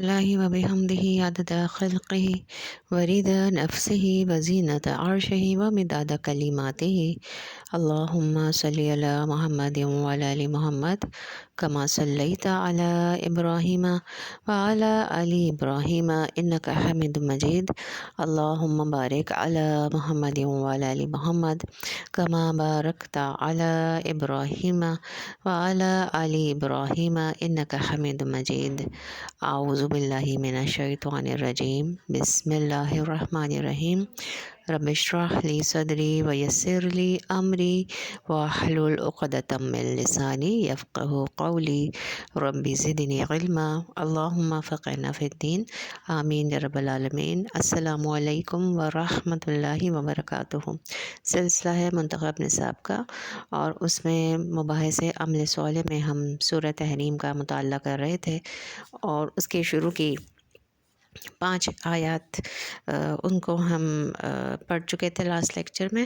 الله وبحمده عدد خلقه ورضا نفسه وزينة عرشه ومداد كلماته. اللهم صل على محمد وعلى آل محمد كما صليت على إبراهيم وعلى آل إبراهيم إنك حميد مجيد. اللهم بارك على محمد وعلى آل محمد كما باركت على إبراهيم وعلى آل إبراهيم إنك حميد مجيد. اعوذ باللہ من الشیطان الرجیم، بسم اللہ الرحمن الرحیم۔ رب اشرح لی صدری ویسر لی امری واحلل عقدۃ من لسانی یفقہوا قولی، رب زدنی علما، اللہم فقہنا فی الدین، آمین یا رب العالمین۔ السلام علیکم ورحمۃ اللہ وبرکاتہ۔ سلسلہ ہے منتخب نصاب کا، اور اس میں مباحث عمل صالح میں ہم سورہ تحریم کا مطالعہ کر رہے تھے، اور اس کے شروع کی 5 آیات ان کو ہم پڑھ چکے تھے لاسٹ لیکچر میں۔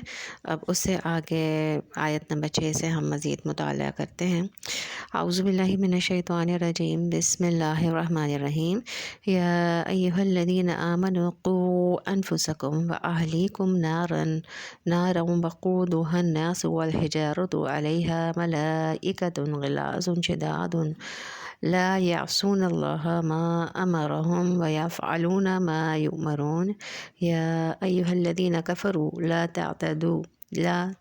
اب اس سے آگے آیت نمبر 6 سے ہم مزید مطالعہ کرتے ہیں۔ اعوذ باللہ من الشیطان الرجیم، بسم اللہ الرحمن الرحیم۔ یا ایہا الذین آمنوا قوا انفسکم واہلیکم نارا وقودها الناس والحجارة علیہا ملائکۃ غلاظ شداد لا يعصون الله ما أمرهم ويفعلون ما يؤمرون۔ يا أيها الذين كفروا لا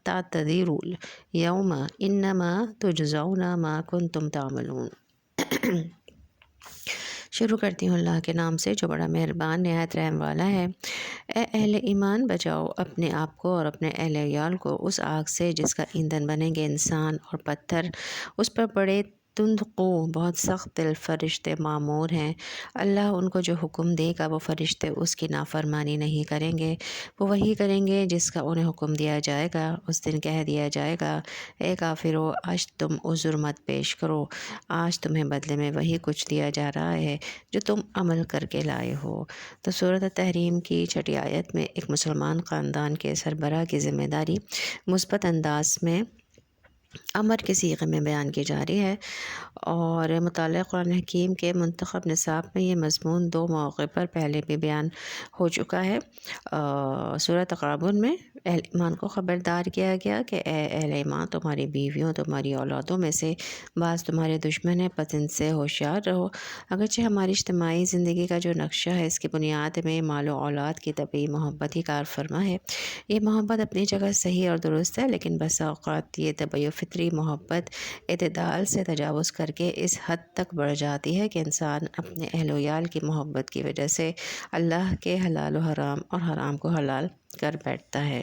تعتذروا اليوم إنما تجزون ما كنتم تعملون۔ شروع کرتی ہوں اللہ کے نام سے جو بڑا مہربان نہایت رحم والا ہے۔ اے اہل ایمان، بچاؤ اپنے آپ کو اور اپنے اہل عیال کو اس آگ سے جس کا ایندھن بنیں گے انسان اور پتھر، اس پر بڑے تند قو بہت سخت دل فرشتے معمور ہیں۔ اللہ ان کو جو حکم دے گا وہ فرشتے اس کی نافرمانی نہیں کریں گے، وہ وہی کریں گے جس کا انہیں حکم دیا جائے گا۔ اس دن کہہ دیا جائے گا، اے کافرو، آج تم عذر مت پیش کرو، آج تمہیں بدلے میں وہی کچھ دیا جا رہا ہے جو تم عمل کر کے لائے ہو۔ تو سورۃ تحریم کی 6 آیت میں ایک مسلمان خاندان کے سربراہ کی ذمہ داری مثبت انداز میں امر کے صیغے میں بیان کی جا رہی ہے، اور مطالعہ قرآن حکیم کے منتخب نصاب میں یہ مضمون 2 مواقع پر پہلے بھی بیان ہو چکا ہے۔ سورہ تغابن میں اہل ایمان کو خبردار کیا گیا کہ اے اہل ایمان، تمہاری بیویوں، تمہاری اولادوں میں سے بعض تمہارے دشمن ہیں، پس ان سے ہوشیار رہو۔ اگرچہ ہماری اجتماعی زندگی کا جو نقشہ ہے، اس کی بنیاد میں مال و اولاد کی طبعی محبت ہی کار فرما ہے۔ یہ محبت اپنی جگہ صحیح اور درست ہے، لیکن بسا اوقات یہ طبعی و فطری محبت اعتدال سے تجاوز کر کے اس حد تک بڑھ جاتی ہے کہ انسان اپنے اہل و عیال کی محبت کی وجہ سے اللہ کے حلال و حرام اور حرام کو حلال کر بیٹھتا ہے۔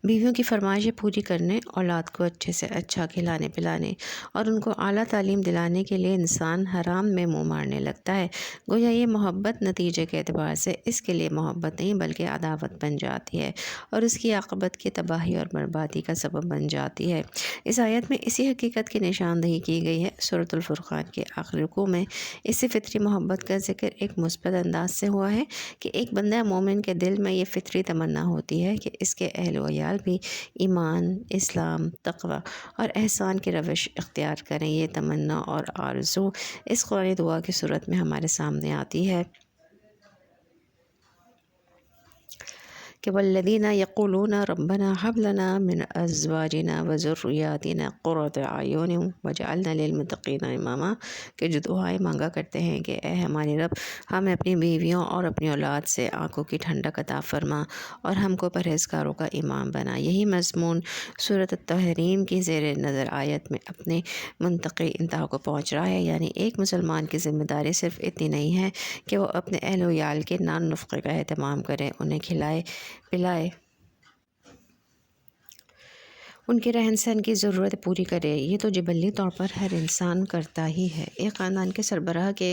بیویوں کی فرمائشیں پوری کرنے، اولاد کو اچھے سے اچھا کھلانے پلانے اور ان کو اعلیٰ تعلیم دلانے کے لیے انسان حرام میں منہ مارنے لگتا ہے۔ گویا یہ محبت نتیجے کے اعتبار سے اس کے لیے محبت نہیں بلکہ عداوت بن جاتی ہے، اور اس کی عاقبت کی تباہی اور بربادی کا سبب بن جاتی ہے۔ اس آیت میں اسی حقیقت کی نشاندہی کی گئی ہے۔ سورۃ الفرقان کے آخری رکوع میں اس سے فطری محبت کا ذکر ایک مثبت انداز سے ہوا ہے کہ ایک بندہ مومن کے دل میں یہ فطری تمنا ہوتی ہے کہ اس کے اہل و عیال بھی ایمان، اسلام، تقوی اور احسان کی روش اختیار کریں۔ یہ تمنا اور آرزو اس قرآنی دعا کی صورت میں ہمارے سامنے آتی ہے کہ والذین یقولون ربنا هب لنا من ازواجنا وذریاتنا قرۃ اعین واجعلنا للمتقین اماما، کہ جو دعائیں مانگا کرتے ہیں کہ اے ہمارے رب، ہمیں اپنی بیویوں اور اپنی اولاد سے آنکھوں کی ٹھنڈک عطا فرما اور ہم کو پرہیزگاروں کا امام بنا۔ یہی مضمون سورۃ التحریم کی زیر نظر آیت میں اپنے منطقی انتہا کو پہنچ رہا ہے، یعنی ایک مسلمان کی ذمہ داری صرف اتنی نہیں ہے کہ وہ اپنے اہل و عیال کے نان نفقے کا اہتمام کرے، انہیں کھلائے پلائے، ان کے رہن سہن کی ضرورت پوری کرے۔ یہ تو جبلی طور پر ہر انسان کرتا ہی ہے۔ ایک خاندان کے سربراہ کے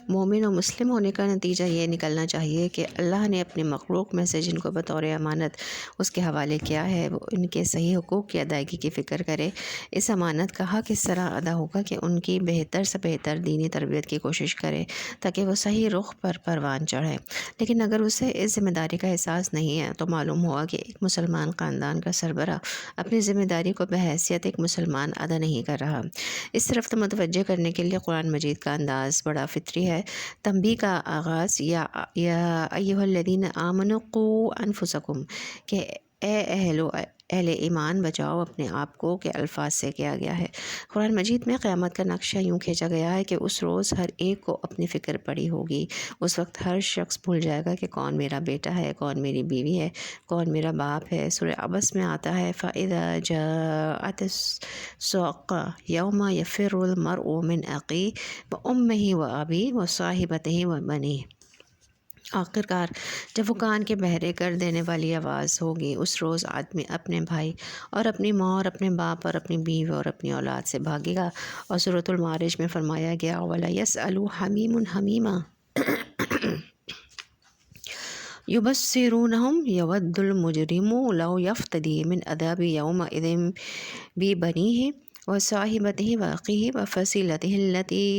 مومن و مسلم ہونے کا نتیجہ یہ نکلنا چاہیے کہ اللہ نے اپنے مخلوق میں سے جن کو بطور امانت اس کے حوالے کیا ہے، وہ ان کے صحیح حقوق کی ادائیگی کی فکر کرے۔ اس امانت کا حق اس طرح ادا ہوگا کہ ان کی بہتر سے بہتر دینی تربیت کی کوشش کرے تاکہ وہ صحیح رخ پر پروان چڑھے۔ لیکن اگر اسے اس ذمہ داری کا احساس نہیں ہے تو معلوم ہوا کہ ایک مسلمان خاندان کا سربراہ اپنی ذمہ ذمہ داری کو بحیثیت ایک مسلمان ادا نہیں کر رہا۔ اس طرف متوجہ کرنے کے لیے قرآن مجید کا انداز بڑا فطری ہے۔ تنبیہ کا آغاز یا ایھا الذین آمنوا قوا انفسکم کہ اے اہل ایمان بچاؤ اپنے آپ کو کے الفاظ سے کیا گیا ہے۔ قرآن مجید میں قیامت کا نقشہ یوں کھینچا گیا ہے کہ اس روز ہر ایک کو اپنی فکر پڑی ہوگی۔ اس وقت ہر شخص بھول جائے گا کہ کون میرا بیٹا ہے، کون میری بیوی ہے، کون میرا باپ ہے۔ سورہ عبس میں آتا ہے فَإِذَا جَاءَتِ الصَّاخَّةُ يَوْمَ يَفِرُّ الْمَرْءُ مِنْ أَخِيهِ وَأُمِّهِ وَأَبِيهِ وَصَاحِبَتِهِ وَبَنِيهِ۔ آخرکار جب وہ کان کے بہرے کر دینے والی آواز ہوگی، اس روز آدمی اپنے بھائی اور اپنی ماں اور اپنے باپ اور اپنی بیوی اور اپنی اولاد سے بھاگے گا۔ اور سورۃ المعارج میں فرمایا گیا وَلَا يَسْأَلُ حَمِيمٌ حَمِيمًا يُبَصِّرُونَهُمْ يَوَدُّ الْمُجْرِمُ لَوْ يَفْتَدِي مِنْ عَذَابِ يَوْمَئِذٍ بِبَنِيهِ وَصَاحِبَتِهِ وَأَخِيهِ وَفَصِيلَتِهِ الَّتِي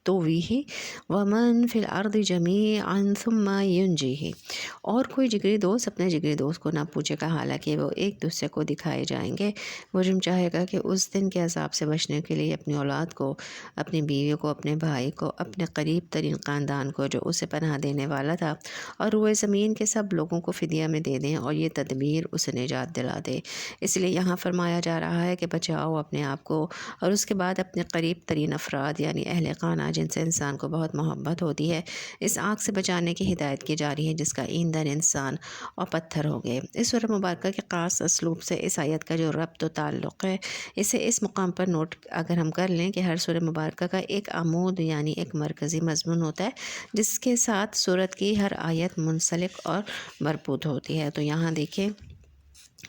تُؤْوِيهِ وَمَنْ فِي الْأَرْضِ جَمِيعًا ثُمَّ يُنْجِيهِ۔ اور کوئی جگری دوست اپنے جگری دوست کو نہ پوچھے گا، حالانکہ وہ ایک دوسرے کو دکھائے جائیں گے۔ مجرم چاہے گا کہ اس دن کے عذاب سے بچنے کے لیے اپنی اولاد کو، اپنی بیوی کو، اپنے بھائی کو، اپنے قریب ترین خاندان کو جو اسے پناہ دینے والا تھا، اور روئے زمین کے سب لوگوں کو فدیہ میں دے دیں، اور یہ تدبیر اسے نجات دلا دے۔ اس لیے یہاں فرمایا جا رہا ہے کہ بچاؤ اپنے آپ کو، اور اس کے بعد اپنے قریب ترین افراد یعنی اہل خانہ جن سے انسان کو بہت محبت ہوتی ہے، اس آگ سے بچانے کی ہدایت کی جا رہی ہے جس کا ایندھن انسان اور پتھر ہو گئے۔ اس سورہ مبارکہ کے خاص اسلوب سے اس آیت کا جو ربط و تعلق ہے، اسے اس مقام پر نوٹ اگر ہم کر لیں کہ ہر سورہ مبارکہ کا ایک عمود یعنی ایک مرکزی مضمون ہوتا ہے جس کے ساتھ سورت کی ہر آیت منسلک اور مربوط ہوتی ہے۔ تو یہاں دیکھیں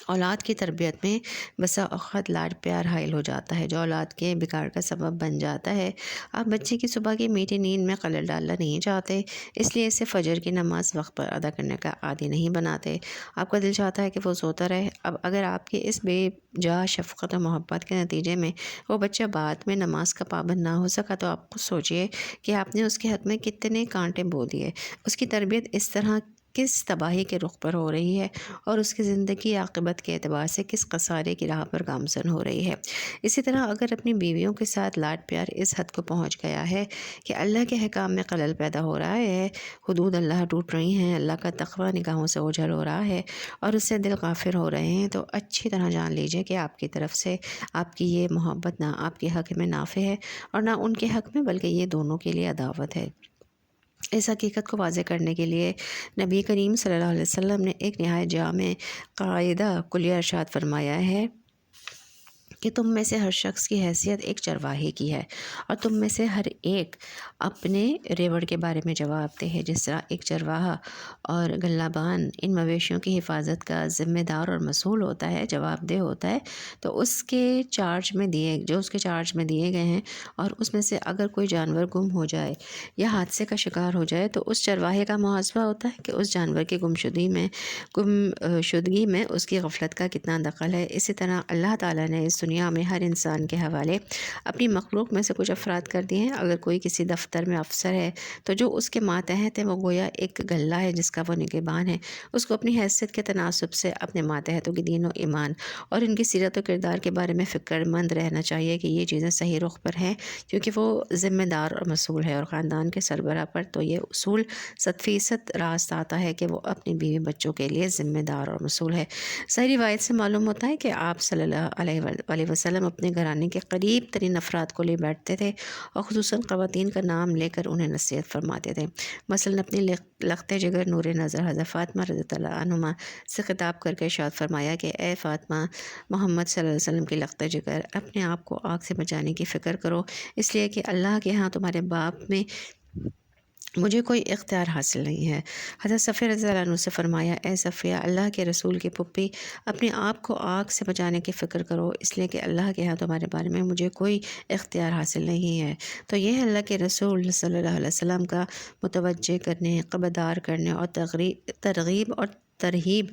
اولاد کی تربیت میں بسا اوقات لاڈ پیار حائل ہو جاتا ہے جو اولاد کے بگاڑ کا سبب بن جاتا ہے۔ آپ بچے کی صبح کی میٹھی نیند میں خلل ڈالنا نہیں چاہتے، اس لیے اسے فجر کی نماز وقت پر ادا کرنے کا عادی نہیں بناتے۔ آپ کا دل چاہتا ہے کہ وہ سوتا رہے۔ اب اگر آپ کی اس بے جا شفقت و محبت کے نتیجے میں وہ بچہ بعد میں نماز کا پابند نہ ہو سکا تو آپ خود سوچئے کہ آپ نے اس کے حق میں کتنے کانٹے بو دیے۔ اس کی تربیت اس طرح کس تباہی کے رخ پر ہو رہی ہے اور اس کی زندگی عاقبت کے اعتبار سے کس خسارے کی راہ پر گامزن ہو رہی ہے۔ اسی طرح اگر اپنی بیویوں کے ساتھ لاڈ پیار اس حد کو پہنچ گیا ہے کہ اللہ کے حکام میں خلل پیدا ہو رہا ہے، حدود اللہ ٹوٹ رہی ہیں، اللہ کا تقویٰ نگاہوں سے اوجھل ہو رہا ہے اور اس سے دل غافل ہو رہے ہیں، تو اچھی طرح جان لیجئے کہ آپ کی طرف سے آپ کی یہ محبت نہ آپ کے حق میں نافع ہے اور نہ ان کے حق میں، بلکہ یہ دونوں کے لیے عداوت ہے۔ اس حقیقت کو واضح کرنے کے لیے نبی کریم صلی اللہ علیہ وسلم نے ایک نہایت جامع قاعدہ کلیہ ارشاد فرمایا ہے کہ تم میں سے ہر شخص کی حیثیت ایک چرواہے کی ہے اور تم میں سے ہر ایک اپنے ریوڑ کے بارے میں جواب دہ ہے۔ جس طرح ایک چرواہا اور گلہ بان ان مویشیوں کی حفاظت کا ذمہ دار اور مسئول ہوتا ہے، جواب دہ ہوتا ہے، تو اس کے چارج میں دیے گئے ہیں اور اس میں سے اگر کوئی جانور گم ہو جائے یا حادثے کا شکار ہو جائے تو اس چرواہے کا محاسبہ ہوتا ہے کہ اس جانور کی گمشدگی میں اس کی غفلت کا کتنا دخل ہے۔ اسی طرح اللہ تعالیٰ نے اس دنیا میں ہر انسان کے حوالے اپنی مخلوق میں سے کچھ افراد کر دیے ہیں۔ اگر کوئی کسی دفتر میں افسر ہے تو جو اس کے ماتحت ہے وہ گویا ایک گلہ ہے جس کا وہ نگہبان ہے۔ اس کو اپنی حیثیت کے تناسب سے اپنے ماتحتوں کی دین و ایمان اور ان کی سیرت و کردار کے بارے میں فکر مند رہنا چاہیے کہ یہ چیزیں صحیح رخ پر ہیں، کیونکہ وہ ذمہ دار اور مسئول ہے، اور خاندان کے سربراہ پر تو یہ اصول 100% راست آتا ہے کہ وہ اپنی بیوی بچوں کے لیے ذمہ دار اور مسئول ہے۔ صحیح روایت سے معلوم ہوتا ہے کہ آپ صلی اللہ علیہ وسلم اپنے گھرانے کے قریب ترین افراد کو لے بیٹھتے تھے اور خصوصاً خواتین کا نام لے کر انہیں نصیحت فرماتے تھے۔ مثلاً اپنی لخت جگر نور نظر حضرت فاطمہ رضی اللہ عنہا سے خطاب کر کے ارشاد فرمایا کہ اے فاطمہ، محمد صلی اللہ علیہ وسلم کی لخت جگر، اپنے آپ کو آگ سے بچانے کی فکر کرو، اس لیے کہ اللہ کے ہاں تمہارے باپ میں مجھے کوئی اختیار حاصل نہیں ہے۔ حضرت صفیہ رضی اللہ عنہ سے فرمایا اے صفیہ، اللہ کے رسول کی پھپھی، اپنے آپ کو آگ سے بچانے کی فکر کرو، اس لیے کہ اللہ کے ہاں تمہارے بارے میں مجھے کوئی اختیار حاصل نہیں ہے۔ تو یہ ہے اللہ کے رسول صلی اللہ علیہ وسلم کا متوجہ کرنے، خبردار کرنے اور ترغیب اور ترہیب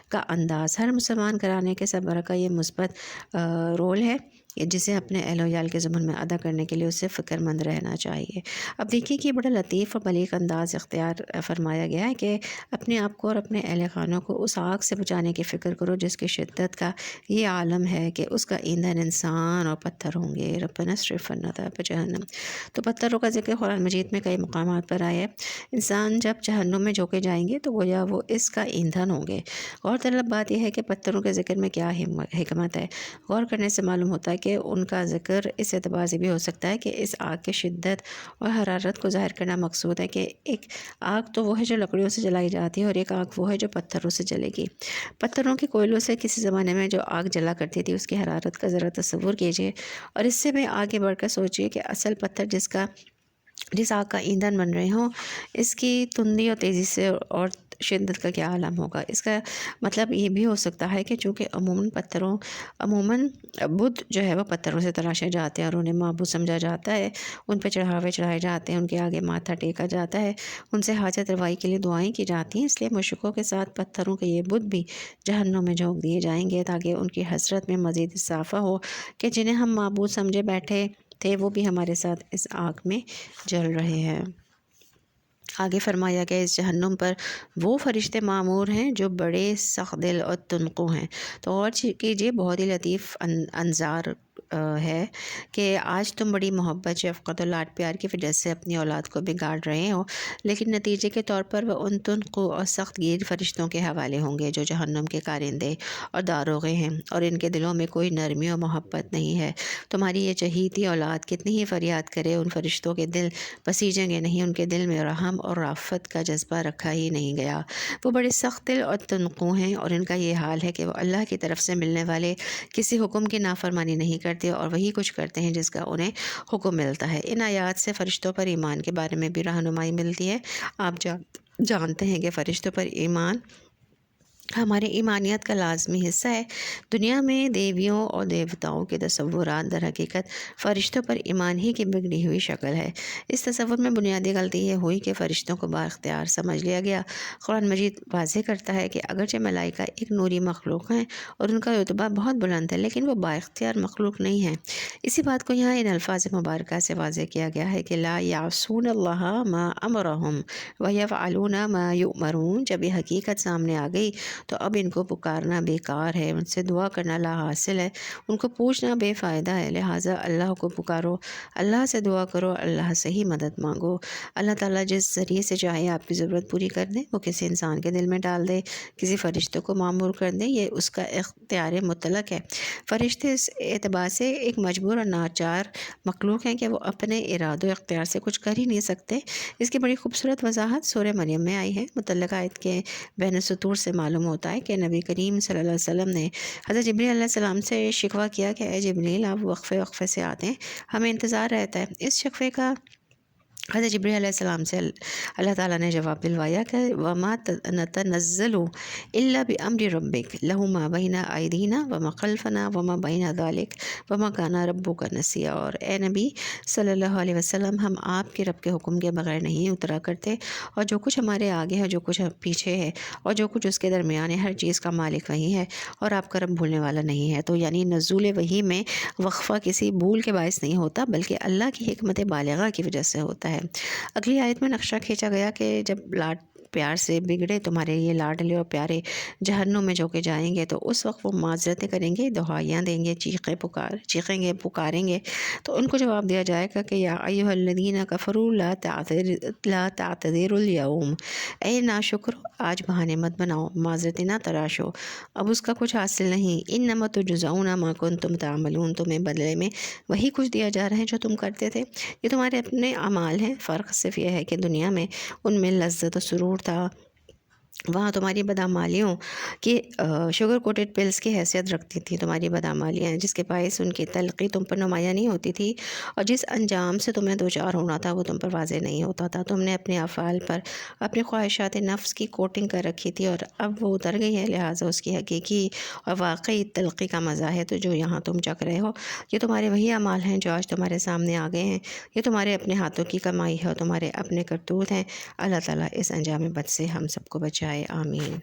کا انداز۔ ہر مسلمان گھرانے کے سربراہ کا یہ مثبت رول ہے جسے اپنے اہل و عیال کے ضمن میں ادا کرنے کے لیے اسے فکر مند رہنا چاہیے۔ اب دیکھیے کہ بڑا لطیف اور بلیغ انداز اختیار فرمایا گیا ہے کہ اپنے آپ کو اور اپنے اہل خانوں کو اس آگ سے بچانے کی فکر کرو جس کی شدت کا یہ عالم ہے کہ اس کا ایندھن انسان اور پتھر ہوں گے۔ ربنا اصرف عنا عذاب جہنم۔ تو پتھروں کا ذکر قرآن مجید میں کئی مقامات پر آیا ہے۔ انسان جب جہنم میں جھونکے جائیں گے تو گویا وہ اس کا ایندھن ہوں گے۔ غور طلب بات یہ ہے کہ پتھروں کے ذکر میں کیا حکمت ہے۔ غور کرنے سے معلوم ہوتا ہے کہ ان کا ذکر اس اعتبار سے بھی ہو سکتا ہے کہ اس آگ کی شدت اور حرارت کو ظاہر کرنا مقصود ہے کہ ایک آگ تو وہ ہے جو لکڑیوں سے جلائی جاتی ہے اور ایک آگ وہ ہے جو پتھروں سے جلے گی۔ پتھروں کے کوئلوں سے کسی زمانے میں جو آگ جلا کرتی تھی اس کی حرارت کا ذرا تصور کیجئے، اور اس سے بھی آگے بڑھ کر سوچئے کہ اصل پتھر جس آگ کا ایندھن بن رہے ہوں اس کی تندی اور تیزی سے اور شدت کا کیا عالم ہوگا۔ اس کا مطلب یہ بھی ہو سکتا ہے کہ چونکہ عموماً بدھ جو ہے وہ پتھروں سے تراشے جاتے ہیں اور انہیں معبود سمجھا جاتا ہے، ان پہ چڑھاوے چڑھائے جاتے ہیں، ان کے آگے ماتھا ٹیکا جاتا ہے، ان سے حاجت روائی کے لیے دعائیں کی جاتی ہیں، اس لیے مشرکوں کے ساتھ پتھروں کے یہ بدھ بھی جہنم میں جھونک دیے جائیں گے تاکہ ان کی حسرت میں مزید اضافہ ہو کہ جنہیں ہم معبود سمجھے بیٹھے تھے وہ بھی ہمارے ساتھ اس آگ میں جل رہے ہیں۔ آگے فرمایا گیا اس جہنم پر وہ فرشتے معمور ہیں جو بڑے سخت دل اور تنقو ہیں۔ تو غور کیجیے، بہت ہی لطیف انظار ہے کہ آج تم بڑی محبت، شفقت اور لاڈ پیار کی وجہ سے اپنی اولاد کو بگاڑ رہے ہو، لیکن نتیجے کے طور پر وہ ان تنقو اور سخت گیر فرشتوں کے حوالے ہوں گے جو جہنم کے کارندے اور داروغے ہیں، اور ان کے دلوں میں کوئی نرمی اور محبت نہیں ہے۔ تمہاری یہ چہیتی اولاد کتنی ہی فریاد کرے، ان فرشتوں کے دل بسیجیں گے نہیں، ان کے دل میں رحم اور رافت کا جذبہ رکھا ہی نہیں گیا۔ وہ بڑے سخت دل اور تنقو ہیں، اور ان کا یہ حال ہے کہ وہ اللہ کی طرف سے ملنے والے کسی حکم کی نافرمانی نہیں کرتے اور وہی کچھ کرتے ہیں جس کا انہیں حکم ملتا ہے۔ ان آیات سے فرشتوں پر ایمان کے بارے میں بھی رہنمائی ملتی ہے۔ آپ جانتے ہیں کہ فرشتوں پر ایمان ہمارے ایمانیت کا لازمی حصہ ہے۔ دنیا میں دیویوں اور دیوتاؤں کے تصورات در حقیقت فرشتوں پر ایمان ہی کی بگڑی ہوئی شکل ہے۔ اس تصور میں بنیادی غلطی یہ ہوئی کہ فرشتوں کو با اختیار سمجھ لیا گیا۔ قرآن مجید واضح کرتا ہے کہ اگرچہ ملائکہ ایک نوری مخلوق ہیں اور ان کا رتبہ بہت بلند ہے، لیکن وہ با اختیار مخلوق نہیں ہیں۔ اسی بات کو یہاں ان الفاظ مبارکہ سے واضح کیا گیا ہے کہ لا یعصون اللہ ما امرہم ویفعلون ما یؤمرون۔ جب یہ حقیقت سامنے آ گئی تو اب ان کو پکارنا بیکار ہے، ان سے دعا کرنا لا حاصل ہے، ان کو پوچھنا بے فائدہ ہے، لہٰذا اللہ کو پکارو، اللہ سے دعا کرو، اللہ سے ہی مدد مانگو۔ اللہ تعالیٰ جس ذریعے سے چاہے آپ کی ضرورت پوری کر دے، وہ کسی انسان کے دل میں ڈال دے، کسی فرشتوں کو معمور کر دے، یہ اس کا اختیار مطلق ہے۔ فرشتے اس اعتبار سے ایک مجبور اور ناچار مخلوق ہیں کہ وہ اپنے ارادہ و اختیار سے کچھ کر ہی نہیں سکتے۔ اس کی بڑی خوبصورت وضاحت سورہ مریم میں آئی ہے۔ متعلقہ آیت کے بین السطور سے معلوم ہوتا ہے کہ نبی کریم صلی اللہ علیہ وسلم نے حضرت جبریل علیہ السلام سے شکوہ کیا کہ اے جبریل، آپ وقفے وقفے سے آتے ہیں، ہمیں انتظار رہتا ہے۔ اس شکوے کا حضرت جبریل علیہ السلام سے اللہ تعالیٰ نے جواب دلوایا کہ وَمَا نَتَنَزَّلُ إِلَّا بِأَمْرِ رَبِّكَ لَهُ مَا بَيْنَ أَيْدِينَا وَمَا خَلْفَنَا وَمَا بَيْنَ ذَلِكَ وَمَا كَانَ رَبُّكَ نَسِيًّا۔ اور اے نبی صلی اللہ علیہ وسلم، ہم آپ کے رب کے حکم کے بغیر نہیں اترا کرتے، اور جو کچھ ہمارے آگے ہے، جو کچھ پیچھے ہے، اور جو کچھ اس کے درمیان ہے، ہر چیز کا مالک وہی ہے، اور آپ کا رب بھولنے والا نہیں ہے۔ تو یعنی نزول وحی میں وقفہ کسی بھول کے باعث نہیں ہوتا، بلکہ اللہ کی حکمت بالغہ کی وجہ سے ہوتا ہے۔ اگلی آیت میں نقشہ کھینچا گیا کہ جب لاڈ پیار سے بگڑے تمہارے یہ لاڈلے اور پیارے جہنم میں جھونکے جائیں گے تو اس وقت وہ معذرتیں کریں گے، دعائیاں دیں گے، چیخیں گے، پکاریں گے، تو ان کو جواب دیا جائے گا کہ یا ایھا الذین کفروا لا تعتذروا اليوم، اے ناشکر، آج بہانے مت بناؤ، معذرتیں نہ تراشو، اب اس کا کچھ حاصل نہیں۔ انما تجزون ما کنتم تعملون، تمہیں بدلے میں وہی کچھ دیا جا رہا ہے جو تم کرتے تھے۔ یہ تمہارے اپنے اعمال ہیں، فرق صرف یہ ہے کہ دنیا میں ان میں لذت و سرور تھا، وہاں تمہاری بدعمالیوں کی شوگر کوٹڈ پلز کی حیثیت رکھتی تھی۔ تمہاری بدعمالیاں جس کے باعث ان کی تلخی تم پر نمایاں نہیں ہوتی تھی، اور جس انجام سے تمہیں دوچار ہونا تھا وہ تم پر واضح نہیں ہوتا تھا۔ تم نے اپنے افعال پر اپنی خواہشات نفس کی کوٹنگ کر رکھی تھی، اور اب وہ اتر گئی ہے، لہٰذا اس کی حقیقی اور واقعی تلخی کا مزہ ہے تو جو یہاں تم چکھ رہے ہو۔ یہ تمہارے وہی اعمال ہیں جو آج تمہارے سامنے آ گئے ہیں، یہ تمہارے اپنے ہاتھوں کی کمائی ہے اور تمہارے اپنے کرتوت ہیں۔ اللہ تعالیٰ اس انجام بد سے ہم سب کو بچائے، آمین۔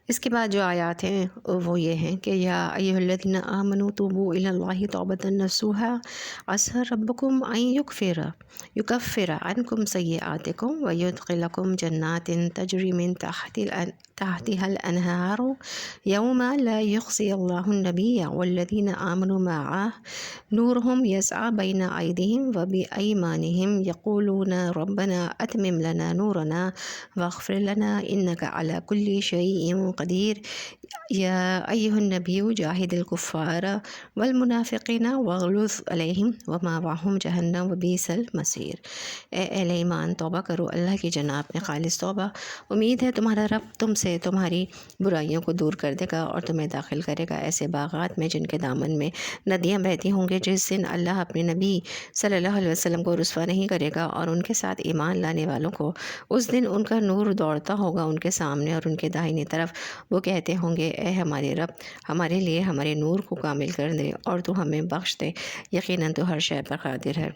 اس کے بعد جو آیات ہیں وہ یہ ہیں کہ یا ایھا الذین آمنوا توبوا الی اللہ توبۃ نصوحا عسى ربکم ان یکفر عنکم سیئاتکم ویدخلکم جنات تجری من تحتها الانہار یوم لا یخزی اللہ النبی والذین آمنوا معه نورهم يسعى بين أيديهم وبأيمانهم يقولون ربنا أتمم لنا نورنا واغفر لنا إنك على كل شيء قدير يا أيها النبي جاهد الكفار والمنافقين واغلظ عليهم ومأواهم جہنم وبئس المصير۔ اے اہل ایمان، توبہ کرو اللہ کی جناب میں خالص توبہ۔ امید ہے تمہارا رب تم سے تمہاری برائیوں کو دور کر دے گا اور تمہیں داخل کرے گا ایسے باغات میں جن کے دامن میں ندیاں بہتی ہوں گے، جس دن اللہ اپنے نبی صلی اللہ علیہ وسلم کو رسوا نہیں کرے گا اور ان کے ساتھ ایمان لانے والوں کو۔ اس دن ان کا نور دوڑتا ہوگا ان کے سامنے اور ان کے داہنی طرف۔ وہ کہتے ہوں گے اے ہمارے رب، ہمارے لیے ہمارے نور کو کامل کر دے اور تو ہمیں بخش دے، یقیناً تو ہر شے پر قادر ہے۔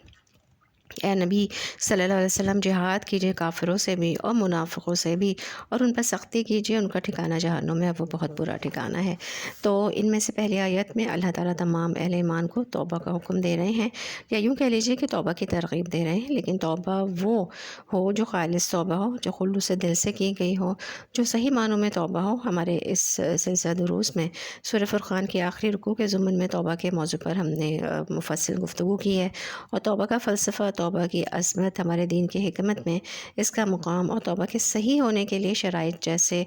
اے نبی صلی اللہ علیہ وسلم، جہاد کیجیے کافروں سے بھی اور منافقوں سے بھی، اور ان پر سختی کیجیے، ان کا ٹھکانہ جہنم ہے، وہ بہت برا ٹھکانہ ہے۔ تو ان میں سے پہلی آیت میں اللہ تعالیٰ تمام اہل ایمان کو توبہ کا حکم دے رہے ہیں، یا یوں کہہ لیجیے کہ توبہ کی ترغیب دے رہے ہیں، لیکن توبہ وہ ہو جو خالص توبہ ہو، جو خلوص دل سے کی گئی ہو، جو صحیح معنوں میں توبہ ہو۔ ہمارے اس سلسلہ دروس میں سورہ فرقان کی آخری رکوع کے ضمن میں توبہ کے موضوع پر ہم نے مفصل گفتگو کی ہے، اور توبہ کا فلسفہ، توبہ کی عظمت، ہمارے دین کی حکمت میں اس کا مقام اور توبہ کے صحیح ہونے کے لیے شرائط جیسے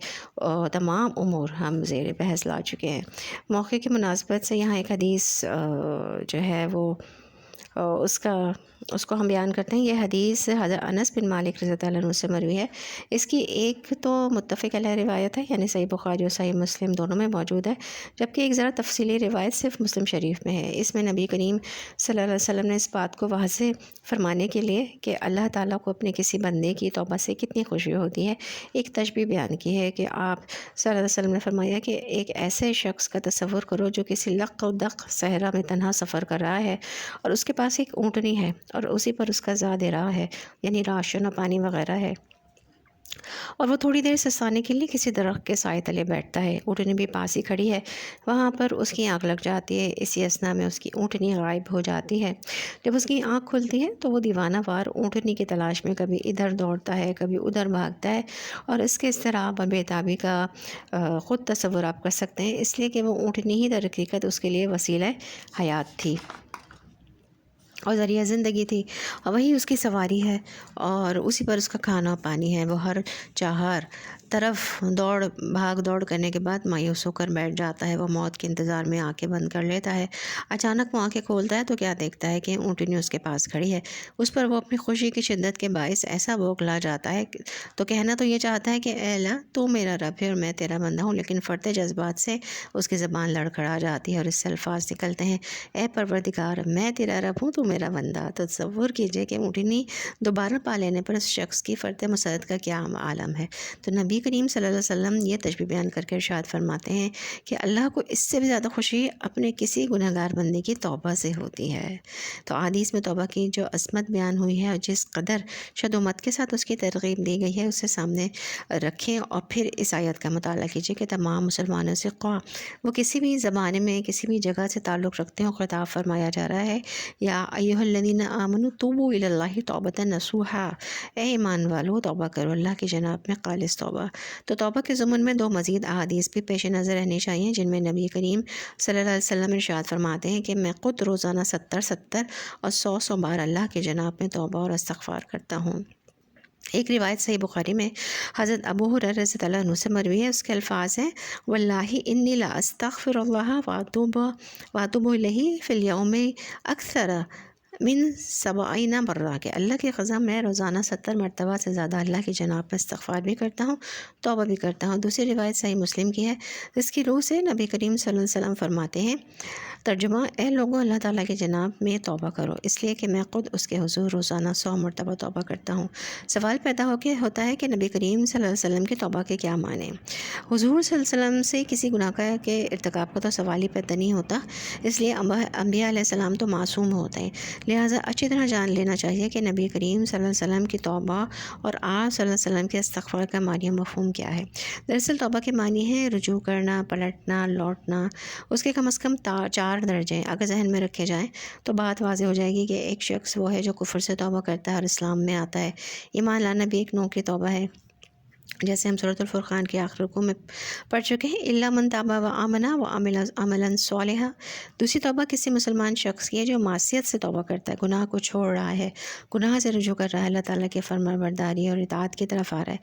تمام امور ہم زیر بحث لا چکے ہیں۔ موقع کی مناسبت سے یہاں ایک حدیث جو ہے وہ اس کو ہم بیان کرتے ہیں۔ یہ حدیث حضرت انس بن مالک رضی اللہ عنہ سے مروی ہے۔ اس کی ایک تو متفق علیہ روایت ہے، یعنی صحیح بخاری اور صحیح مسلم دونوں میں موجود ہے، جبکہ ایک ذرا تفصیلی روایت صرف مسلم شریف میں ہے۔ اس میں نبی کریم صلی اللہ علیہ وسلم نے اس بات کو واضح فرمانے کے لیے کہ اللہ تعالیٰ کو اپنے کسی بندے کی توبہ سے کتنی خوشی ہوتی ہے، ایک تشبیہ بیان کی ہے کہ آپ صلی اللہ علیہ وسلم نے فرمایا کہ ایک ایسے شخص کا تصور کرو جو کسی لق و دق صحرا میں تنہا سفر کر رہا ہے، اور اس کے پاس ایک اونٹنی ہے اور اسی پر اس کا زاد راہ ہے، یعنی راشن اور پانی وغیرہ ہے، اور وہ تھوڑی دیر سستانے کے لیے کسی درخت کے سائے تلے بیٹھتا ہے۔ اونٹنی بھی پاس ہی کھڑی ہے، وہاں پر اس کی آنکھ لگ جاتی ہے۔ اسی اثنا میں اس کی اونٹنی غائب ہو جاتی ہے۔ جب اس کی آنکھ کھلتی ہے تو وہ دیوانہ وار اونٹنی کی تلاش میں کبھی ادھر دوڑتا ہے، کبھی ادھر بھاگتا ہے، اور اس کے اضطراب اور بےتابی کا خود تصور آپ کر سکتے ہیں، اس لیے کہ وہ اونٹنی ہی در حقیقت اس کے لیے وسیلہ حیات تھی اور ذریعہ زندگی تھی، اور وہی اس کی سواری ہے، اور اسی پر اس کا کھانا و پانی ہے۔ وہ ہر چہار طرف بھاگ دوڑ کرنے کے بعد مایوس ہو کر بیٹھ جاتا ہے۔ وہ موت کے انتظار میں آنکھیں بند کر لیتا ہے۔ اچانک وہ آنکھیں کھولتا ہے تو کیا دیکھتا ہے کہ اونٹنی اس کے پاس کھڑی ہے۔ اس پر وہ اپنی خوشی کی شدت کے باعث ایسا بوکھلا جاتا ہے تو کہنا تو یہ چاہتا ہے کہ اے اللہ تو میرا رب ہے اور میں تیرا بندہ ہوں، لیکن فرتے جذبات سے اس کی زبان لڑکھڑا جاتی ہے اور اس سے الفاظ نکلتے ہیں، اے پروردگار، میں تیرا رب ہوں، تو میرا بندہ۔ تصور کیجئے کہ اونٹنی دوبارہ پا لینے پر اس شخص کی فرط مسرت کا کیا عالم ہے۔ تو نبی کریم صلی اللہ علیہ وسلم یہ تشبیہ بیان کر کے ارشاد فرماتے ہیں کہ اللہ کو اس سے بھی زیادہ خوشی اپنے کسی گنہگار بندے کی توبہ سے ہوتی ہے۔ تو حدیث میں توبہ کی جو عظمت بیان ہوئی ہے اور جس قدر شد و مت کے ساتھ اس کی ترغیب دی گئی ہے، اسے سامنے رکھیں اور پھر اس آیت کا مطالعہ کیجیے کہ تمام مسلمانوں سے وہ کسی بھی زمانے میں کسی بھی جگہ سے تعلق رکھتے ہیں، خطاب فرمایا جا رہا ہے، یا ایھا الذین آمنوا توبوا الی اللہ توبۃ نصوحا، اے ایمان والو توبہ کرو اللہ کی جناب میں خالص توبہ۔ تو توبہ کے ضمن میں دو مزید احادیث بھی پیش نظر رہنی چاہیے، جن میں نبی کریم صلی اللہ علیہ وسلم ارشاد فرماتے ہیں کہ میں خود روزانہ 70 اور 100 بار اللہ کی جناب میں توبہ اور استغفار کرتا ہوں۔ ایک روایت صحیح بخاری میں حضرت ابو ہریرہ رضی اللہ عنہ سے مروی ہے، اس کے الفاظ ہیں، واللہ انی لا استغفر اللہ واتوب الیہ فی الیوم اکثر من 70 مرہ، کہ اللہ کی قسم میں روزانہ 70 مرتبہ سے زیادہ اللہ کی جناب میں استغفار بھی کرتا ہوں، توبہ بھی کرتا ہوں۔ دوسری روایت صحیح مسلم کی ہے، جس کی روح سے نبی کریم صلی اللہ علیہ وسلم فرماتے ہیں، ترجمہ، اے لوگوں اللہ تعالیٰ کی جناب میں توبہ کرو، اس لیے کہ میں خود اس کے حضور روزانہ 100 مرتبہ توبہ کرتا ہوں۔ سوال پیدا ہوتا ہے کہ نبی کریم صلی اللہ علیہ وسلم کی توبہ کے کیا معنی؟ حضور صلی اللہ علیہ وسلم سے کسی گناہ کے ارتکاب کا تو سوال ہی پیدا نہیں ہوتا، اس لیے انبیاء علیہ السلام تو معصوم ہوتے ہیں، لہٰذا اچھی طرح جان لینا چاہیے کہ نبی کریم صلی اللہ علیہ وسلم کی توبہ اور آپ صلی اللہ علیہ وسلم کے استغفار کا معنی مفہوم کیا ہے۔ دراصل توبہ کے معنی ہے رجوع کرنا، پلٹنا، لوٹنا۔ اس کے کم از کم 4 درجے اگر ذہن میں رکھے جائیں تو بات واضح ہو جائے گی کہ ایک شخص وہ ہے جو کفر سے توبہ کرتا ہے اور اسلام میں آتا ہے۔ ایمان لانا بھی ایک نوع کی توبہ ہے، جیسے ہم سورۃ الفرقان کے آخر رکوع میں پڑھ چکے ہیں، الا من تاب و آمن و عمل عملا صالحا۔ دوسری توبہ کسی مسلمان شخص کی ہے جو معصیت سے توبہ کرتا ہے، گناہ کو چھوڑ رہا ہے، گناہ سے رجوع کر رہا ہے، اللہ تعالیٰ کے فرمانبرداری اور اطاعت کی طرف آ رہا ہے۔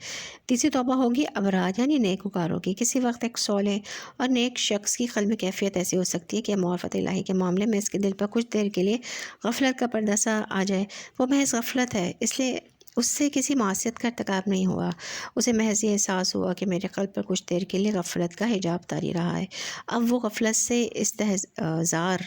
تیسری توبہ ہوگی ابرار یعنی نیکوکاروں کی۔ کسی وقت ایک صالح اور نیک شخص کی قلبی کیفیت ایسی ہو سکتی ہے کہ معرفت الہی کے معاملے میں اس کے دل پر کچھ دیر کے لیے غفلت کا پردہ سا آ جائے۔ وہ محض غفلت ہے، اس لیے اس سے کسی معصیت کا ارتکاب نہیں ہوا، اسے محض یہ احساس ہوا کہ میرے قلب پر کچھ دیر کے لیے غفلت کا حجاب طاری رہا ہے۔ اب وہ غفلت سے استعذار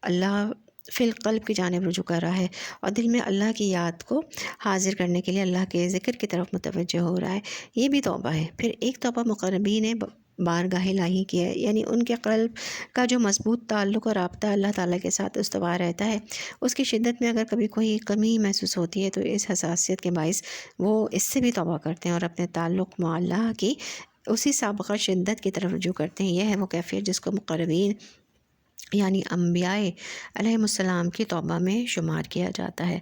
اللہ فی القلب کی جانب رجوع کر رہا ہے اور دل میں اللہ کی یاد کو حاضر کرنے کے لیے اللہ کے ذکر کی طرف متوجہ ہو رہا ہے۔ یہ بھی توبہ ہے۔ پھر ایک توبہ مقربین بارگاہ الہی کی ہے، یعنی ان کے قلب کا جو مضبوط تعلق اور رابطہ اللہ تعالیٰ کے ساتھ استوار رہتا ہے، اس کی شدت میں اگر کبھی کوئی کمی محسوس ہوتی ہے تو اس حساسیت کے باعث وہ اس سے بھی توبہ کرتے ہیں اور اپنے تعلق مع اللہ کی اسی سابقہ شدت کی طرف رجوع کرتے ہیں۔ یہ ہے وہ کیفیت جس کو مقربین یعنی انبیاء علیہ السلام کی توبہ میں شمار کیا جاتا ہے۔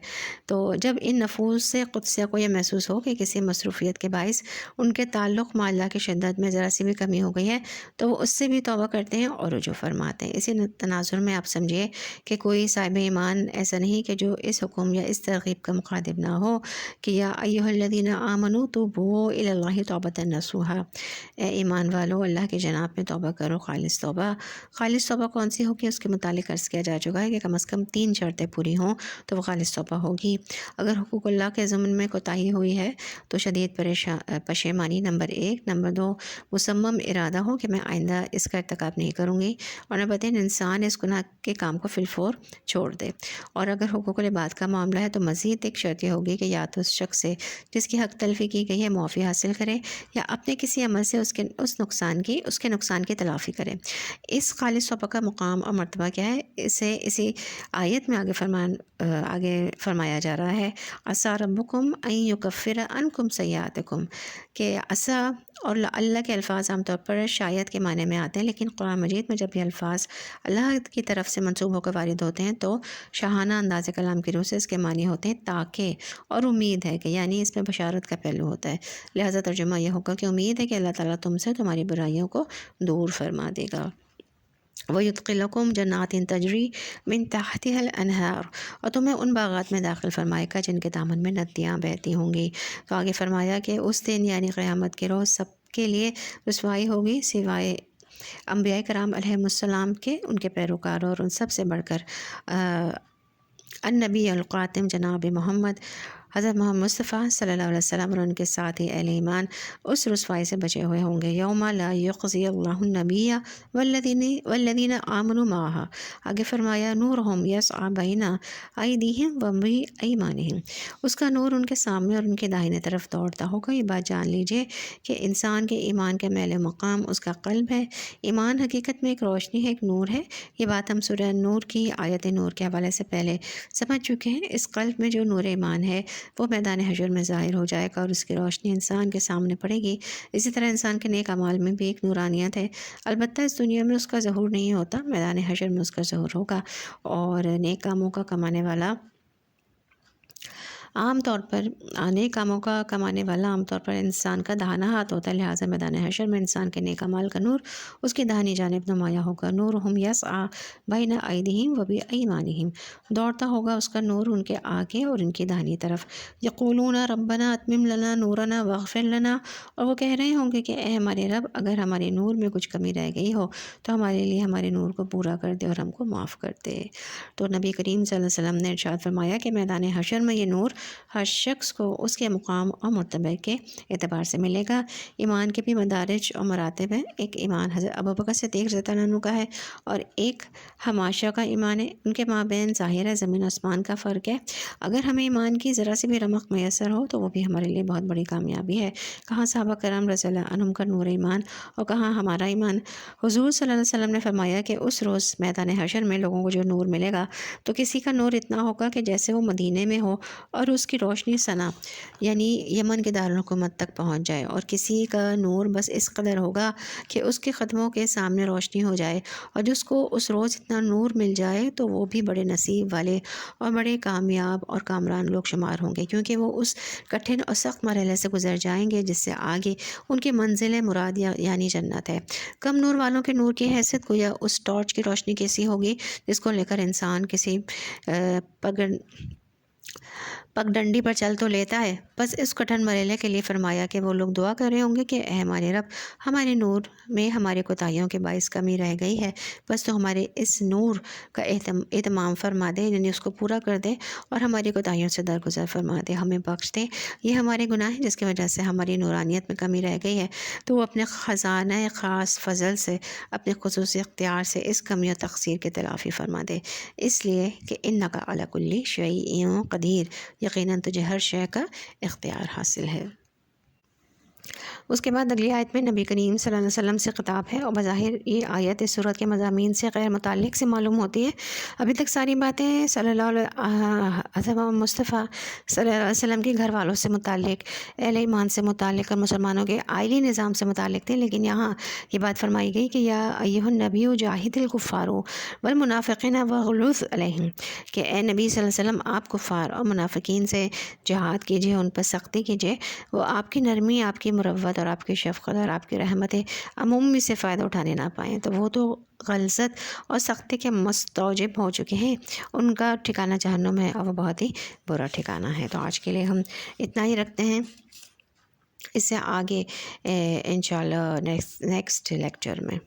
تو جب ان نفوس سے قدسیہ کو یہ محسوس ہو کہ کسی مصروفیت کے باعث ان کے تعلق مع اللہ کی شدت میں ذرا سی بھی کمی ہو گئی ہے تو وہ اس سے بھی توبہ کرتے ہیں اور رجوع فرماتے ہیں۔ اسی تناظر میں آپ سمجھیے کہ کوئی صاحب ایمان ایسا نہیں کہ جو اس حکم یا اس ترغیب کا مخاطب نہ ہو کہ یا ایھا الذین آمنوا توبوا الی اللہ توبۃ نصوحا، اے ایمان والو اللہ کی جناب میں توبہ کرو، خالص توبہ۔ خالص توبہ کون سی ہوگی؟ اس کے متعلق عرض کیا جا چکا ہے کہ کم از کم 3 شرطیں پوری ہوں تو وہ خالص توبہ ہوگی۔ اگر حقوق اللہ کے ضمن میں کوتاہی ہوئی ہے تو شدید پشیمانی نمبر 1، نمبر 2 مصمم ارادہ ہو کہ میں آئندہ اس کا ارتکاب نہیں کروں گی، اور نمبر 3 انسان اس گناہ کے کام کو فی الفور چھوڑ دے۔ اور اگر حقوق العباد کا معاملہ ہے تو مزید ایک شرط یہ ہوگی کہ یا تو اس شخص سے جس کی حق تلفی کی گئی ہے معافی حاصل کرے یا اپنے کسی عمل سے اس کے نقصان کی تلافی کرے۔ اس خالص توبہ کا مقام اور مرتبہ کیا ہے؟ اسے اسی آیت میں آگے فرمایا جا رہا ہے، عسیٰ ربکم ان یکفر عنکم سیئاتکم، کہ عسیٰ اور اللہ کے الفاظ عام طور پر شاید کے معنی میں آتے ہیں، لیکن قرآن مجید میں جب یہ الفاظ اللہ کی طرف سے منسوب ہو کر وارد ہوتے ہیں تو شاہانہ انداز کلام کی روح سے اس کے معنی ہوتے ہیں تاکہ اور امید ہے کہ، یعنی اس میں بشارت کا پہلو ہوتا ہے۔ لہٰذا ترجمہ یہ ہوگا کہ امید ہے کہ اللہ تعالیٰ تم سے تمہاری برائیوں کو دور فرما دے گا۔ وَيُدْخِلُكُمْ جَنَّاتٍ تَجْرِي مِن تَحْتِهَا الْأَنْهَارُ، اور تمہیں ان باغات میں داخل فرمائے گا جن کے دامن میں ندیاں بہتی ہوں گی۔ تو آگے فرمایا کہ اس دن یعنی قیامت کے روز سب کے لیے رسوائی ہوگی سوائے انبیاء کرام علیہ السلام کے، ان کے پیروکار، اور ان سب سے بڑھ کر النبی القاتم جناب محمد حضرت محمد مصطفیٰ صلی اللہ علیہ وسلم اور ان کے ساتھی اہل ایمان اس رسوائی سے بچے ہوئے ہوں گے۔ یوم لا یخزی اللہ النبی والذین آمنوا معہ، آگے فرمایا نورہم یسعی بین ایدیہم وبایمانہم، اس کا نور ان کے سامنے اور ان کے داہنے طرف دوڑتا ہوگا۔ یہ بات جان لیجئے کہ انسان کے ایمان کا میل مقام اس کا قلب ہے۔ ایمان حقیقت میں ایک روشنی ہے، ایک نور ہے۔ یہ بات ہم سورہ نور کی آیت نور کے حوالے سے پہلے سمجھ چکے ہیں۔ اس قلب میں جو نور ایمان ہے وہ میدان حشر میں ظاہر ہو جائے گا اور اس کی روشنی انسان کے سامنے پڑے گی۔ اسی طرح انسان کے نیک اعمال میں بھی ایک نورانیت ہے، البتہ اس دنیا میں اس کا ظہور نہیں ہوتا، میدان حشر میں اس کا ظہور ہوگا۔ اور نیک کاموں کا کمانے والا عام طور پر انسان کا داہنا ہاتھ ہوتا ہے، لہٰذا میدان حشر میں انسان کے نیک اعمال کا نور اس کی داہنی جانب نمایاں ہوگا۔ نورہم یسعی بین ایدیہم وبایمانہم، دوڑتا ہوگا اس کا نور ان کے آگے اور ان کی داہنی طرف۔ یقولون ربنا اتمم لنا نورنا واغفر لنا، اور وہ کہہ رہے ہوں گے کہ اے ہمارے رب، اگر ہمارے نور میں کچھ کمی رہ گئی ہو تو ہمارے لیے ہمارے نور کو پورا کر دے اور ہم کو معاف کر دے۔ تو نبی کریم صلی اللہ علیہ وسلم نے ارشاد فرمایا کہ میدان حشر میں یہ نور ہر شخص کو اس کے مقام اور مرتبے کے اعتبار سے ملے گا۔ ایمان کے بھی مدارج اور مراتب ہیں۔ ایک ایمان حضرت ابوبکر صدیق رضی اللہ عنہ کا ہے اور ایک حماشہ کا ایمان ہے۔ ان کے مابین ظاہر ہے زمین و آسمان کا فرق ہے۔ اگر ہمیں ایمان کی ذرا سی بھی رمق میسر ہو تو وہ بھی ہمارے لیے بہت بڑی کامیابی ہے۔ کہاں صحابہ کرام رضی اللہ عنہم کا نور ایمان اور کہاں ہمارا ایمان۔ حضور صلی اللہ علیہ وسلم نے فرمایا کہ اس روز میدان حشر میں لوگوں کو جو نور ملے گا تو کسی کا نور اتنا ہوگا کہ جیسے وہ مدینے میں ہو اور اس کی روشنی ثنا یعنی یمن کے دارالحکومت تک پہنچ جائے، اور کسی کا نور بس اس قدر ہوگا کہ اس کے قدموں کے سامنے روشنی ہو جائے، اور جس کو اس روز اتنا نور مل جائے تو وہ بھی بڑے نصیب والے اور بڑے کامیاب اور کامران لوگ شمار ہوں گے، کیونکہ وہ اس کٹھن اور سخت مرحلے سے گزر جائیں گے جس سے آگے ان کی منزل مراد یعنی جنت ہے۔ کم نور والوں کے نور کی حیثیت گویا اس ٹارچ کی روشنی کیسی ہوگی جس کو لے کر انسان کسی پگڈنڈی پر چل تو لیتا ہے۔ بس اس کٹھن مرحلے کے لیے فرمایا کہ وہ لوگ دعا کر رہے ہوں گے کہ اے ہمارے رب، ہمارے نور میں ہمارے کوتاہیوں کے باعث کمی رہ گئی ہے، بس تو ہمارے اس نور کا اہتمام فرما دے، یعنی اس کو پورا کر دے اور ہماری کوتاہیوں سے درگزر فرما دے، ہمیں بخش دے۔ یہ ہمارے گناہ ہیں جس کی وجہ سے ہماری نورانیت میں کمی رہ گئی ہے، تو وہ اپنے خزانہ خاص فضل سے، اپنے خصوصی اختیار سے اس کمی و تقصیر کی تلافی فرما دے، اس لیے کہ انک علی کل شیء قدیر، یقیناً تجھے ہر شے کا اختیار حاصل ہے۔ اس کے بعد اگلی آیت میں نبی کریم صلی اللہ علیہ وسلم سے خطاب ہے، اور بظاہر یہ آیت اس سورت کے مضامین سے غیر متعلق سے معلوم ہوتی ہے۔ ابھی تک ساری باتیں صلی اللہ علیہ مصطفیٰ صلی اللہ علیہ وسلم کے گھر والوں سے متعلق، اہل ایمان سے متعلق اور مسلمانوں کے آئلی نظام سے متعلق تھی، لیکن یہاں یہ بات فرمائی گئی کہ یا ایھا النبی جاہد الکفار والمنافقین واغلظ علیہم، کہ اے نبی صلی اللہ علیہ وسلم آپ کفار اور منافقین سے جہاد کیجیے، ان پر سختی کیجیے، وہ آپ کی نرمی، آپ کی مروت اور آپ کی شفقت اور آپ کی رحمت عمومی سے فائدہ اٹھانے نہ پائیں، تو وہ تو غلظت اور سختی کے مستوجب ہو چکے ہیں، ان کا ٹھکانہ جہنم ہے اور وہ بہت ہی برا ٹھکانہ ہے۔ تو آج کے لیے ہم اتنا ہی رکھتے ہیں، اس سے آگے انشاءاللہ نیکسٹ لیکچر میں۔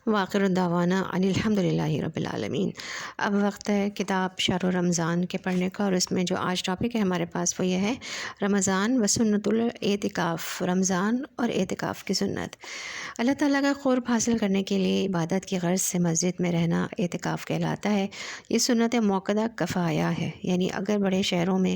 وآخر الدعوانا ان الحمد للہ رب العالمین۔ اب وقت ہے کتاب شہر رمضان کے پڑھنے کا، اور اس میں جو آج ٹاپک ہے ہمارے پاس وہ یہ ہے رمضان و سنت الاعتکاف، رمضان اور اعتکاف کی سنت۔ اللہ تعالیٰ کا قرب حاصل کرنے کے لیے عبادت کی غرض سے مسجد میں رہنا اعتکاف کہلاتا ہے۔ یہ سنت موقدہ کفایہ ہے، یعنی اگر بڑے شہروں میں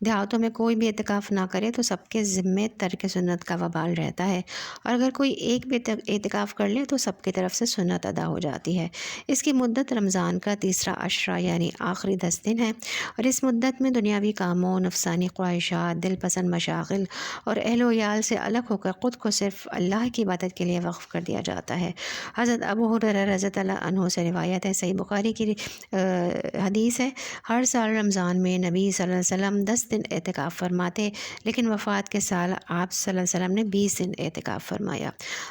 دیہاتوں میں کوئی بھی اعتکاف نہ کرے تو سب کے ذمے ترک سنت کا وبال رہتا ہے، اور اگر کوئی ایک بھی اعتکاف کر لے تو سب کی طرف سے سنت ادا ہو جاتی ہے۔ اس کی مدت رمضان کا تیسرا عشرہ یعنی آخری 10 دن ہے، اور اس مدت میں دنیاوی کاموں، نفسانی خواہشات، دل پسند مشاغل اور اہل و عیال سے الگ ہو کر خود کو صرف اللہ کی عبادت کے لیے وقف کر دیا جاتا ہے۔ حضرت ابو ہریرہ رضی اللہ عنہ سے روایت ہے، صحیح بخاری کی حدیث ہے، ہر سال رمضان میں نبی صلی اللہ علیہ وسلم 10 دن اعتکاف فرماتے، لیکن وفات کے سال آپ صلی اللہ علیہ وسلم نے 20 دن اعتکاف فرمایا۔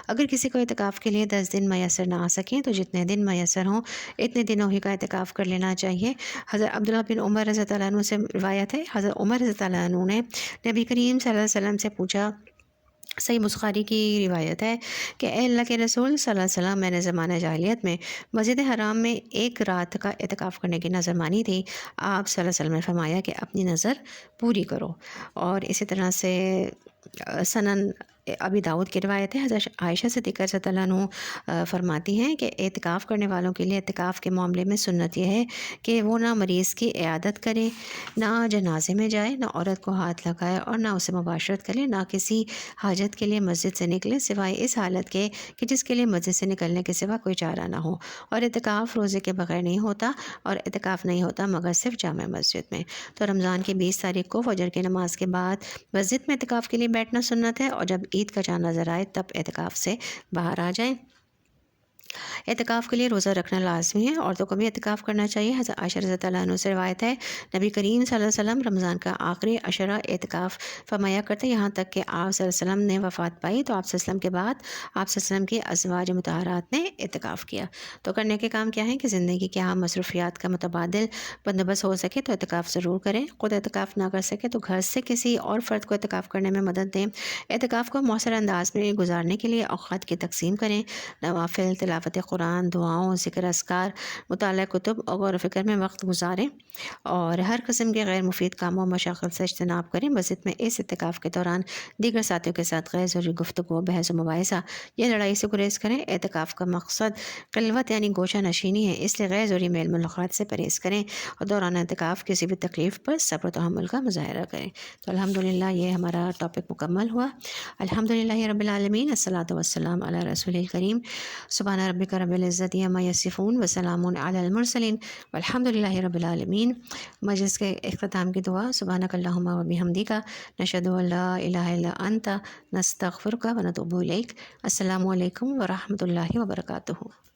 اگر کسی کو اعتکاف کے لیے 10 دن میسر نہ آ سکیں تو جتنے دن میسر ہوں اتنے دنوں ہی کا اعتکاف کر لینا چاہیے۔ حضرت عبداللہ بن عمر رضی اللہ عنہ سے روایت ہے، حضرت عمر رضی اللہ عنہ نے نبی کریم صلی اللہ علیہ وسلم سے پوچھا، صحیح بخاری کی روایت ہے کہ اے اللہ کے رسول صلی اللہ علیہ وسلم، میں نے زمانہ جاہلیت میں مسجد حرام میں ایک رات کا اعتکاف کرنے کی نظر مانی تھی۔ آپ صلی اللہ علیہ وسلم نے فرمایا کہ اپنی نظر پوری کرو۔ اور اسی طرح سے سنن ابی داؤد کی روایت ہے، حضرت عائشہ صدیقہ رضی اللہ عنہ فرماتی ہیں کہ اعتکاف کرنے والوں کے لیے اعتکاف کے معاملے میں سنت یہ ہے کہ وہ نہ مریض کی عیادت کرے، نہ جنازے میں جائے، نہ عورت کو ہاتھ لگائے اور نہ اسے مباشرت کرے، نہ کسی حاجت کے لیے مسجد سے نکلے سوائے اس حالت کے کہ جس کے لیے مسجد سے نکلنے کے سوا کوئی چارہ نہ ہو، اور اعتکاف روزے کے بغیر نہیں ہوتا، اور اعتکاف نہیں ہوتا مگر صرف جامع مسجد میں۔ تو رمضان کی 20 تاریخ کو فجر کی نماز کے بعد مسجد میں اعتکاف کے لیے بیٹھنا سنت ہے، اور جب عید کا چاند نظر آئے تب اعتکاف سے باہر آ جائیں۔ اعتکاف کے لیے روزہ رکھنا لازمی ہے، عورتوں کو بھی اعتکاف کرنا چاہیے۔ حضرت عائشہ رضی اللہ عنہ سے روایت ہے، نبی کریم صلی اللہ علیہ وسلم رمضان کا آخری عشرہ اعتکاف فرمایا کرتے، یہاں تک کہ آپ صلی اللہ علیہ وسلم نے وفات پائی تو آپ صلی اللہ علیہ وسلم کے بعد آپ صلی اللہ علیہ وسلم کی ازواج مطہرات نے اعتکاف کیا۔ تو کرنے کے کام کیا ہیں کہ زندگی کے اہم مصروفیات کا متبادل بندوبست ہو سکے تو اعتکاف ضرور کریں، خود اعتکاف نہ کر سکے تو گھر سے کسی اور فرد کو اعتکاف کرنے میں مدد دیں۔ اعتکاف کو مؤثر انداز میں گزارنے کے لیے اوقات کی تقسیم کریں، نوافل، تلاوت تلاوت قرآن، دعاؤں، ذکر اذکار، مطالعہ کتب اور غور و فکر میں وقت گزاریں، اور ہر قسم کے غیر مفید کاموں مشاغل سے اجتناب کریں۔ مزید میں اس اعتکاف کے دوران دیگر ساتھیوں کے ساتھ غیر ضروری گفتگو، بحث و مباحثہ یا لڑائی سے گریز کریں۔ اعتکاف کا مقصد خلوت یعنی گوشہ نشینی ہے، اس لیے غیر ضروری میل ملاقات سے پرہیز کریں اور دوران اعتکاف کسی بھی تکلیف پر صبر و تحمل کا مظاہرہ کریں۔ تو الحمدللہ یہ ہمارا ٹاپک مکمل ہوا۔ الحمدللہ رب العالمین، الصلاۃ والسلام علی رسول الکریم، سبحان ربک رب العزت عما یصفون وسلام علی المرسلین والحمدللہ رب العالمین۔ مجلس کے اختتام کی دعا: سبحانک اللہم و بحمدک، نشہد ان لا الہ الا انت، نستغفرک و نتوب الیک۔ السلام علیکم ورحمۃ اللہ وبرکاتہ۔